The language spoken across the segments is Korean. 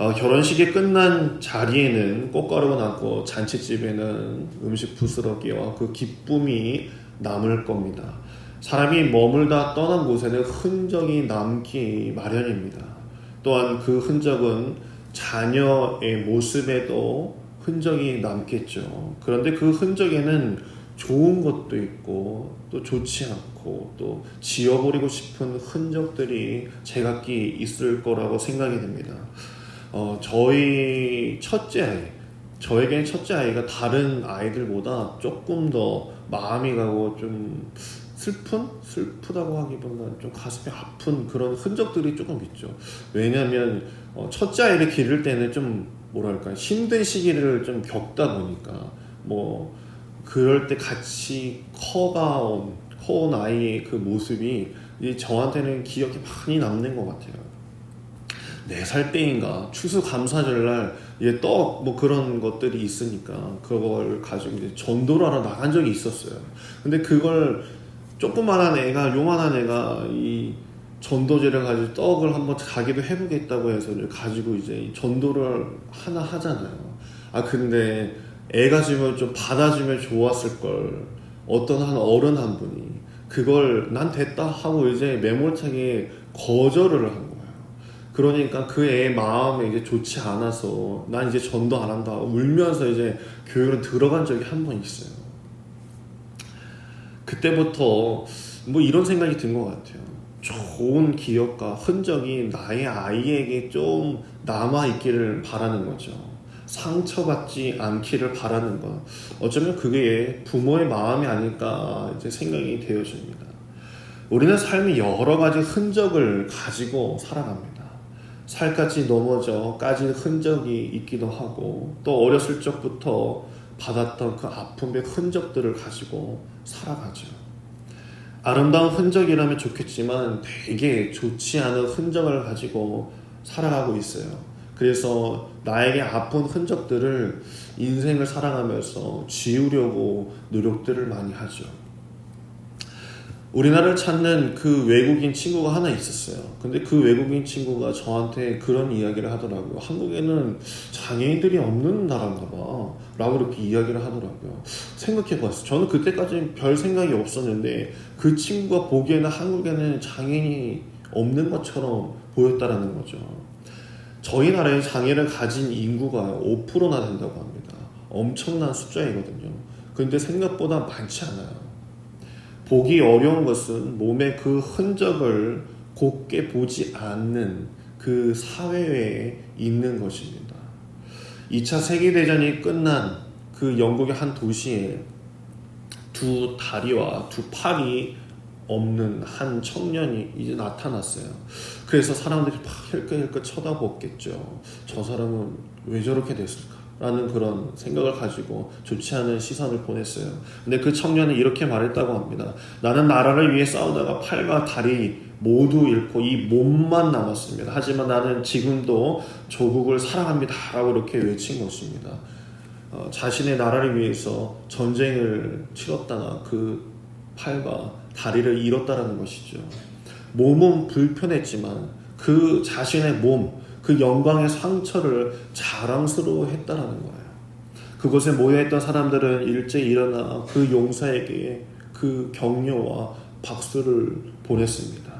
결혼식이 끝난 자리에는 꽃가루가 남고 잔치집에는 음식 부스러기와 그 기쁨이 남을 겁니다. 사람이 머물다 떠난 곳에는 흔적이 남기 마련입니다. 또한 그 흔적은 자녀의 모습에도 흔적이 남겠죠. 그런데 그 흔적에는 좋은 것도 있고 또 좋지 않고 또 지워버리고 싶은 흔적들이 제각기 있을 거라고 생각이 됩니다. 저희 첫째 아이, 저에겐 첫째 아이가 다른 아이들보다 조금 더 마음이 가고 좀 슬프다고 하기보다는 좀 가슴이 아픈 그런 흔적들이 조금 있죠. 왜냐하면 첫째 아이를 기를 때는 좀 뭐랄까 힘든 시기를 좀 겪다 보니까 뭐 그럴 때 같이 커온 아이의 그 모습이 저한테는 기억에 많이 남는 것 같아요. 4살 때인가 추수감사절날 떡 뭐 그런 것들이 있으니까 그걸 가지고 이제 전도를 하러 나간 적이 있었어요. 근데 그걸 조그만한 애가 요만한 애가 이 전도제를 가지고 떡을 한번 가기도 해보겠다고 해서 가지고 이제 전도를 하나 하잖아요. 근데 애가 주면 좀 받아주면 좋았을 걸 어떤 한 어른 한 분이 그걸 난 됐다 하고 이제 매몰차게 거절을 한 거예요. 그러니까 그 애 마음에 이제 좋지 않아서 난 이제 전도 안 한다 울면서 이제 교회로 들어간 적이 한 번 있어요. 그때부터 뭐 이런 생각이 든 것 같아요. 좋은 기억과 흔적이 나의 아이에게 좀 남아있기를 바라는 거죠. 상처받지 않기를 바라는 것. 어쩌면 그게 부모의 마음이 아닐까 이제 생각이 되어집니다. 우리는 삶의 여러 가지 흔적을 가지고 살아갑니다. 살갗이 넘어져 까진 흔적이 있기도 하고 또 어렸을 적부터 받았던 그 아픔의 흔적들을 가지고 살아가죠. 아름다운 흔적이라면 좋겠지만 되게 좋지 않은 흔적을 가지고 살아가고 있어요. 그래서 나에게 아픈 흔적들을 인생을 살아가면서 지우려고 노력들을 많이 하죠. 우리나라를 찾는 그 외국인 친구가 하나 있었어요. 근데 그 외국인 친구가 저한테 그런 이야기를 하더라고요. 한국에는 장애인들이 없는 나라인가 봐 라고 이렇게 이야기를 하더라고요. 생각해 봤어요. 저는 그때까지 별 생각이 없었는데 그 친구가 보기에는 한국에는 장애인이 없는 것처럼 보였다라는 거죠. 저희 나라에 장애를 가진 인구가 5%나 된다고 합니다. 엄청난 숫자이거든요. 근데 생각보다 많지 않아요. 보기 어려운 것은 몸의 그 흔적을 곱게 보지 않는 그 사회에 있는 것입니다. 2차 세계대전이 끝난 그 영국의 한 도시에 두 다리와 두 팔이 없는 한 청년이 이제 나타났어요. 그래서 사람들이 막 힐끗힐끗 쳐다보겠죠. 저 사람은 왜 저렇게 됐을까? 라는 그런 생각을 가지고 좋지 않은 시선을 보냈어요. 근데 그 청년은 이렇게 말했다고 합니다. 나는 나라를 위해 싸우다가 팔과 다리 모두 잃고 이 몸만 남았습니다. 하지만 나는 지금도 조국을 사랑합니다. 라고 이렇게 외친 것입니다. 자신의 나라를 위해서 전쟁을 치렀다가 그 팔과 다리를 잃었다라는 것이죠. 몸은 불편했지만 그 자신의 몸, 그 영광의 상처를 자랑스러워했다라는 거예요. 그곳에 모여있던 사람들은 일제히 일어나 그 용사에게 그 격려와 박수를 보냈습니다.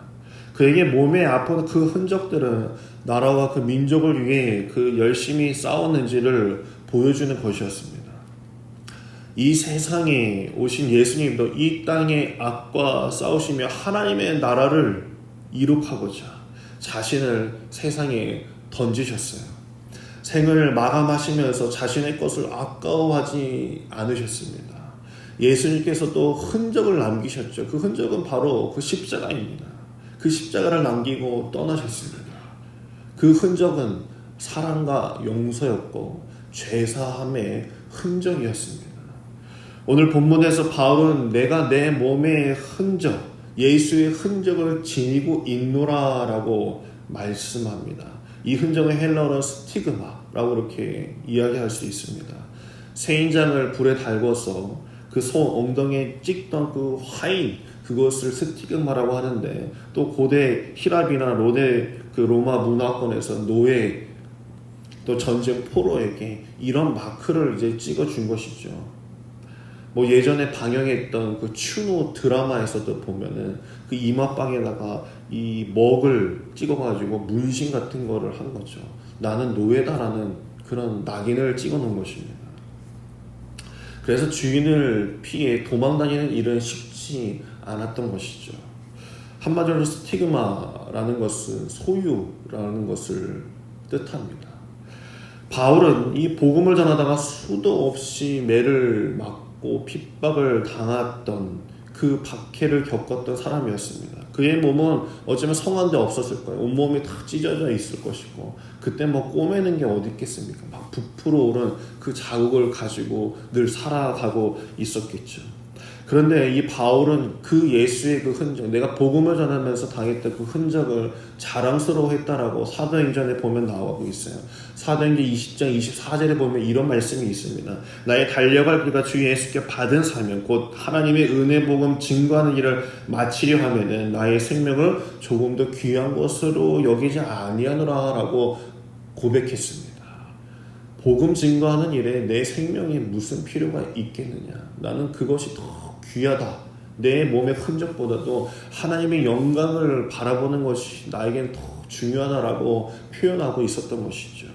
그에게 몸에 아픈 그 흔적들은 나라와 그 민족을 위해 그 열심히 싸웠는지를 보여주는 것이었습니다. 이 세상에 오신 예수님도 이 땅의 악과 싸우시며 하나님의 나라를 이룩하고자 자신을 세상에 던지셨어요. 생을 마감하시면서 자신의 것을 아까워하지 않으셨습니다. 예수님께서도 흔적을 남기셨죠. 그 흔적은 바로 그 십자가입니다. 그 십자가를 남기고 떠나셨습니다. 그 흔적은 사랑과 용서였고 죄사함의 흔적이었습니다. 오늘 본문에서 바울은 내가 내 몸의 흔적, 예수의 흔적을 지니고 있노라 라고 말씀합니다. 이 흔적은 헬라어로 스티그마라고 이렇게 이야기할 수 있습니다. 세인장을 불에 달궈서 그 소 엉덩이에 찍던 그 화인, 그것을 스티그마라고 하는데 또 고대 히랍이나 그 로마 문화권에서 노예 또 전쟁 포로에게 이런 마크를 이제 찍어준 것이죠. 뭐 예전에 방영했던 그 추노 드라마에서도 보면은 그 이마빵에다가 이 먹을 찍어가지고 문신 같은 거를 한 거죠. 나는 노예다라는 그런 낙인을 찍어 놓은 것입니다. 그래서 주인을 피해 도망다니는 일은 쉽지 않았던 것이죠. 한마디로 스티그마라는 것은 소유라는 것을 뜻합니다. 바울은 이 복음을 전하다가 수도 없이 매를 맞고 핍박을 당했던 그 박해를 겪었던 사람이었습니다. 그의 몸은 어쩌면 성한 데 없었을 거예요. 온몸이 다 찢어져 있을 것이고, 그때 뭐 꼬매는 게 어디 있겠습니까? 막 부풀어 오른 그 자국을 가지고 늘 살아가고 있었겠죠. 그런데 이 바울은 그 예수의 그 흔적, 내가 복음을 전하면서 당했던 그 흔적을 자랑스러워했다라고 사도행전에 보면 나오고 있어요. 사도행전 20장 24절에 보면 이런 말씀이 있습니다. 나의 달려갈 길과 주 예수께 받은 사명 곧 하나님의 은혜 복음 증거하는 일을 마치려 하면은 나의 생명을 조금 더 귀한 것으로 여기지 아니하노라라고 고백했습니다. 복음 증거하는 일에 내 생명에 무슨 필요가 있겠느냐? 나는 그것이 더 귀하다. 내 몸의 흔적보다도 하나님의 영광을 바라보는 것이 나에겐 더 중요하다라고 표현하고 있었던 것이죠.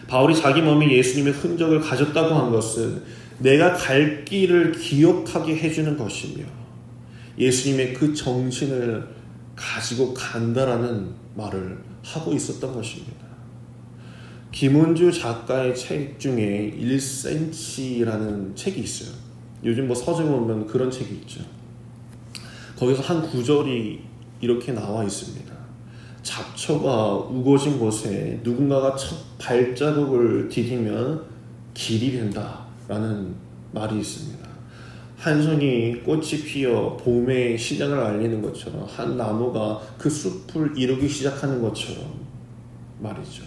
바울이 자기 몸에 예수님의 흔적을 가졌다고 한 것은 내가 갈 길을 기억하게 해주는 것이며 예수님의 그 정신을 가지고 간다라는 말을 하고 있었던 것입니다. 김은주 작가의 책 중에 1cm라는 책이 있어요. 요즘 뭐 서점 보면 그런 책이 있죠. 거기서 한 구절이 이렇게 나와 있습니다. 잡초가 우거진 곳에 누군가가 첫 발자국을 디디면 길이 된다라는 말이 있습니다. 한 송이 꽃이 피어 봄의 시작을 알리는 것처럼 한 나무가 그 숲을 이루기 시작하는 것처럼 말이죠.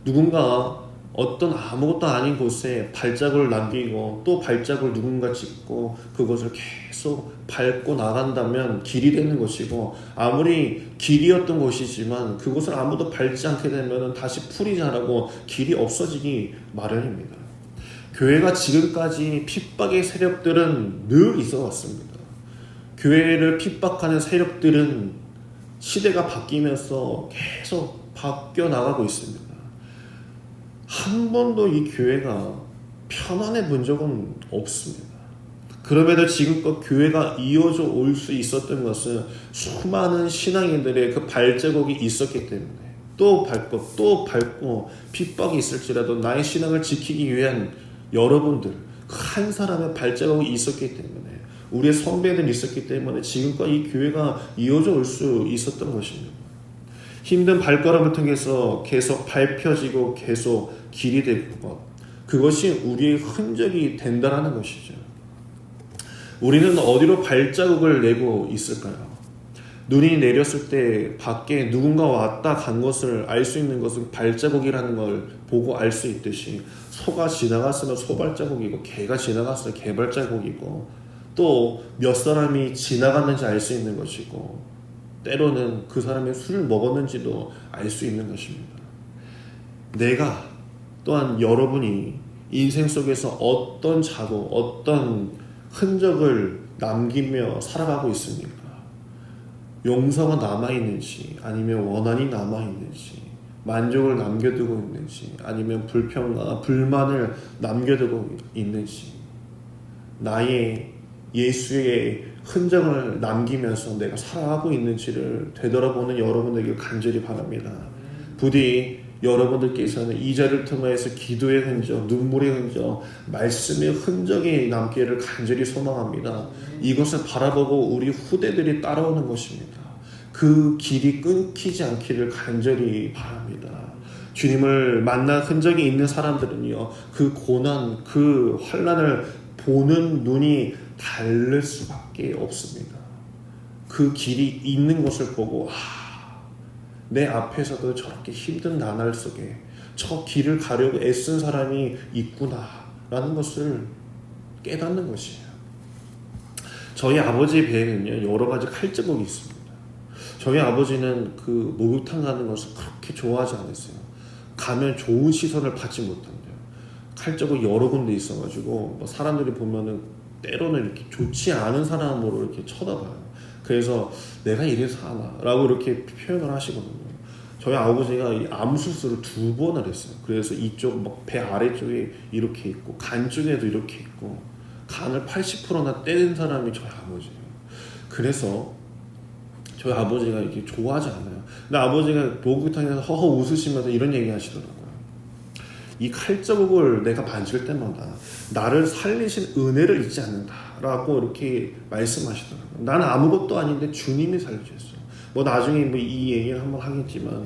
누군가 어떤 아무것도 아닌 곳에 발자국을 남기고 또 발자국을 누군가 찍고 그것을 계속 밟고 나간다면 길이 되는 것이고, 아무리 길이었던 곳이지만 그곳을 아무도 밟지 않게 되면 다시 풀이 자라고 길이 없어지기 마련입니다. 교회가 지금까지 핍박의 세력들은 늘 있어 왔습니다. 교회를 핍박하는 세력들은 시대가 바뀌면서 계속 바뀌어 나가고 있습니다. 한 번도 이 교회가 편안해 본 적은 없습니다. 그럼에도 지금껏 교회가 이어져 올 수 있었던 것은 수많은 신앙인들의 그 발자국이 있었기 때문에, 또 밟고 핍박이 있을지라도 나의 신앙을 지키기 위한 여러분들, 한 사람의 발자국이 있었기 때문에, 우리의 선배들이 있었기 때문에 지금껏 이 교회가 이어져 올 수 있었던 것입니다. 힘든 발걸음을 통해서 계속 밟혀지고 계속 길이 되는 것, 그것이 우리의 흔적이 된다는 것이죠. 우리는 어디로 발자국을 내고 있을까요? 눈이 내렸을 때 밖에 누군가 왔다 간 것을 알 수 있는 것은 발자국이라는 걸 보고 알 수 있듯이, 소가 지나갔으면 소발자국이고 개가 지나갔으면 개발자국이고, 또 몇 사람이 지나갔는지 알 수 있는 것이고, 때로는 그 사람이 술을 먹었는지도 알 수 있는 것입니다. 내가 또한 여러분이 인생 속에서 어떤 자국, 어떤 흔적을 남기며 살아가고 있습니까? 용서가 남아있는지, 아니면 원한이 남아있는지, 만족을 남겨두고 있는지, 아니면 불평과 불만을 남겨두고 있는지, 나의 예수의 흔적을 남기면서 내가 살아가고 있는지를 되돌아보는 여러분들에게 간절히 바랍니다. 부디 여러분들께서는 이 자리를 통해서 기도의 흔적, 눈물의 흔적, 말씀의 흔적이 남기를 간절히 소망합니다. 이것을 바라보고 우리 후대들이 따라오는 것입니다. 그 길이 끊기지 않기를 간절히 바랍니다. 주님을 만난 흔적이 있는 사람들은요, 그 고난, 그 환난을 보는 눈이 다를 수밖에 없습니다. 그 길이 있는 것을 보고, 내 앞에서도 저렇게 힘든 나날 속에 저 길을 가려고 애쓴 사람이 있구나 라는 것을 깨닫는 것이에요. 저희 아버지의 배에는요, 여러 가지 칼자국이 있습니다. 저희 아버지는 그 목욕탕 가는 것을 그렇게 좋아하지 않았어요. 가면 좋은 시선을 받지 못한대요. 칼자국 여러 군데 있어가지고 뭐 사람들이 보면은 때로는 이렇게 좋지 않은 사람으로 이렇게 쳐다봐요. 그래서 내가 이래서 하나라고 이렇게 표현을 하시거든요. 저희 아버지가 이 암 수술을 2번을 했어요. 그래서 이쪽 막 배 아래쪽에 이렇게 있고 간 쪽에도 이렇게 있고 간을 80%나 떼는 사람이 저희 아버지예요. 그래서 저희 아버지가 이렇게 좋아하지 않아요. 근데 아버지가 목욕탕에서 허허 웃으시면서 이런 얘기 하시더라고요. 이 칼자국을 내가 만질 때마다 나를 살리신 은혜를 잊지 않는다라고 이렇게 말씀하시더라고요. 나는 아무것도 아닌데 주님이 살려주셨어요. 뭐 나중에 뭐 이 얘기를 한번 하겠지만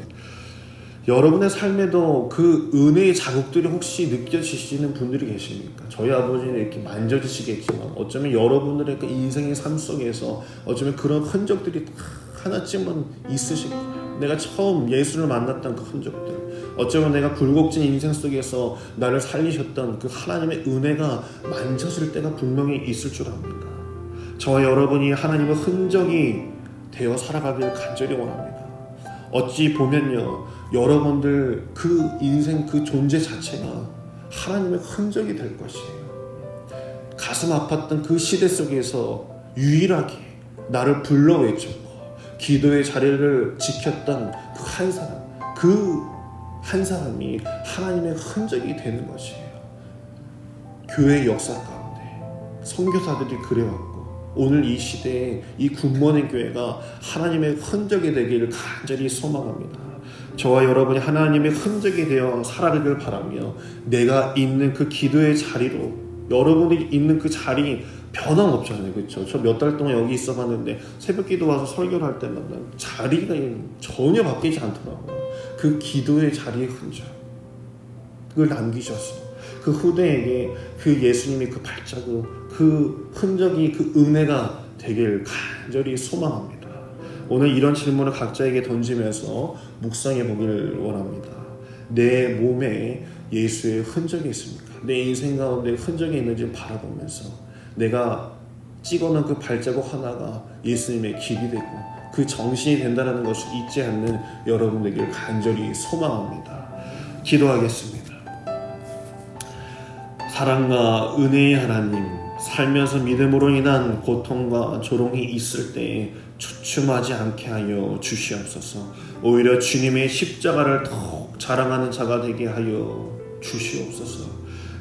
여러분의 삶에도 그 은혜의 자국들이 혹시 느껴지시는 분들이 계십니까? 저희 아버지는 이렇게 만져지시겠지만 어쩌면 여러분들의 그 인생의 삶 속에서 어쩌면 그런 흔적들이 하나쯤은 있으실 거예요. 내가 처음 예수를 만났던 그 흔적들, 어쩌면 내가 굴곡진 인생 속에서 나를 살리셨던 그 하나님의 은혜가 만져질 때가 분명히 있을 줄 압니다. 저와 여러분이 하나님의 흔적이 되어 살아가길 간절히 원합니다. 어찌 보면요, 여러분들 그 인생 그 존재 자체가 하나님의 흔적이 될 것이에요. 가슴 아팠던 그 시대 속에서 유일하게 나를 불러 외쳤고 기도의 자리를 지켰던 그 한 사람이 하나님의 흔적이 되는 것이에요. 교회의 역사 가운데 선교사들이 그래왔고 오늘 이 시대에 이 굿모닝 교회가 하나님의 흔적이 되기를 간절히 소망합니다. 저와 여러분이 하나님의 흔적이 되어 살아가길 바라며 내가 있는 그 기도의 자리로 여러분이 있는 그 자리 변함없잖아요. 그렇죠? 저 몇 달 동안 여기 있어 봤는데 새벽 기도 와서 설교를 할 때마다 자리가 전혀 바뀌지 않더라고요. 그 기도의 자리의 흔적 그걸 남기셨어. 그 후대에게 그 예수님의 그 발자국 그 흔적이 그 은혜가 되길 간절히 소망합니다. 오늘 이런 질문을 각자에게 던지면서 묵상해 보기를 원합니다. 내 몸에 예수의 흔적이 있습니까? 내 인생 가운데 흔적이 있는지 바라보면서 내가 찍어놓은 그 발자국 하나가 예수님의 길이 되고 그 정신이 된다는 것을 잊지 않는 여러분에게 간절히 소망합니다. 기도하겠습니다. 사랑과 은혜의 하나님, 살면서 믿음으로 인한 고통과 조롱이 있을 때에 주춤하지 않게 하여 주시옵소서. 오히려 주님의 십자가를 더욱 자랑하는 자가 되게 하여 주시옵소서.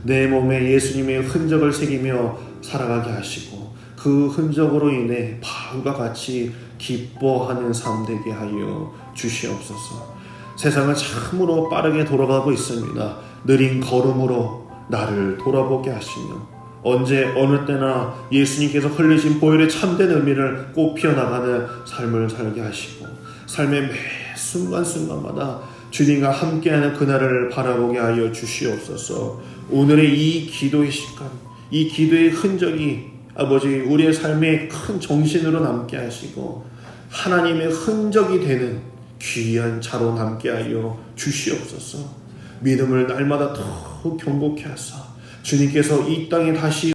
내 몸에 예수님의 흔적을 새기며 살아가게 하시고 그 흔적으로 인해 바울과 같이 기뻐하는 삶 되게 하여 주시옵소서. 세상은 참으로 빠르게 돌아가고 있습니다. 느린 걸음으로 나를 돌아보게 하시며 언제 어느 때나 예수님께서 흘리신 보혈의 참된 의미를 꼭 피어나가는 삶을 살게 하시고 삶의 매 순간순간마다 주님과 함께하는 그날을 바라보게 하여 주시옵소서. 오늘의 이 기도의 시간, 이 기도의 흔적이 아버지 우리의 삶의 큰 정신으로 남게 하시고 하나님의 흔적이 되는 귀한 자로 남게 하여 주시옵소서. 믿음을 날마다 더욱 경고케 하사 주님께서 이 땅에 다시